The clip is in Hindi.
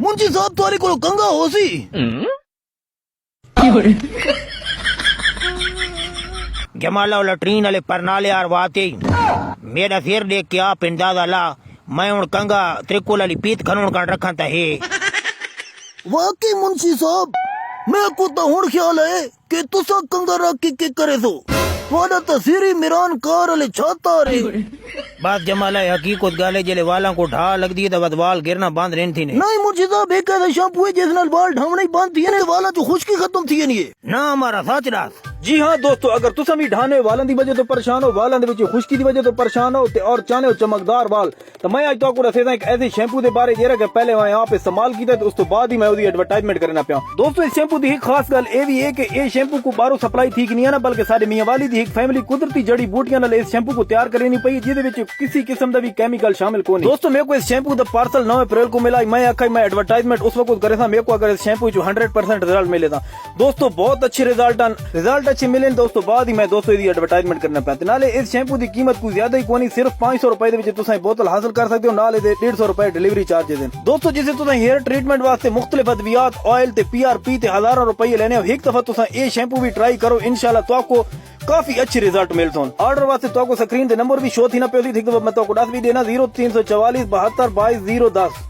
मुंशी साहब तुम्हारी को कंगा हो सी जमाला लटरीन वाले परनाले यार वाते मेरा सिर देख के आप अंदाजा ला मैं हूं कंगा त्रिकोल वाली पीत खनों कर रखा था है। वाकई मुंशी साहब मैं को तो हुण ख्याल है कि तुसा कंगा रख के करे सो वादा तस्वीरी मिरान कार वाले छाता रे बस जमाला हकीकत गाले जले वाला को ढा लग दी तो वाल गिरना बांध रही थी ने नहीं मुंशी साहब एक ऐसा शैम्पू है जिस नाल बाल ढावना ही बांध दिए ने वाला जो खुश्की खत्म थी नहीं ना हमारा सच रात। जी हाँ दोस्तों, अगर तुसा भी ढाने वालों की वजह तो परेशान हो, वालों के खुश्की की वजह तो परेशान हो और चाहते हो चमकदार वाल, तो मैं आज तो दसेदा एक ऐसे शैम्पू के बारे जेरा पहले मैं यहाँ पे इस्तेमाल किया तो उस तो बाद ही मैं उसकी एडवर्टाइजमेंट करना पाया। दोस्तों इस शैम्पू की एक खास गल ये भी है कि ये शैम्पू को बाहरों सप्लाई ठीक नहीं है ना, बल्कि सारे मियाँ वाली की एक फैमिली कुदरती जड़ी बूटियां नाल इस शैम्पू को तैयार करनी पई जिहदे किसी किस्म का भी केमिकल शामिल कोई। दोस्तों मेरे को इस शैम्पू का पार्सल 9 अप्रैल को मिला, मैं आखा मैं एडवर्टाइजमेंट उस वक्त करे था, मेरे को अगर इस शैम्पू 100% रिजल्ट मिले था। दोस्तों बहुत अच्छे रिजल्ट अच्छे मिले दोस्तों, बाद ही मैं दोस्तों इसकी एडवर्टाइजमेंट करना पाया। नाले इस शैम्पू की कीमत कोई ज्यादा ही कोनी, सिर्फ 500 रुपए के बोतल हासिल कर सकते हो, नाले 150 रुपए डिलीवरी चार्जेस हैं। दोस्तों जिसे तुम हेयर ट्रीटमेंट वास्ते मुख्तलिफ अद्वियात ऑयल ते PRP ते हजारों रुपए लेने हो, एक दफा तुम ये शैम्पू भी ट्राई करो, इंशाल्लाह तो आपको काफी अच्छे रिजल्ट मिलते हैं। ऑर्डर वास्ते तो स्क्रीन पे नंबर भी शो थी ना पे, मैं तो दस भी देना 0344 72 22 010।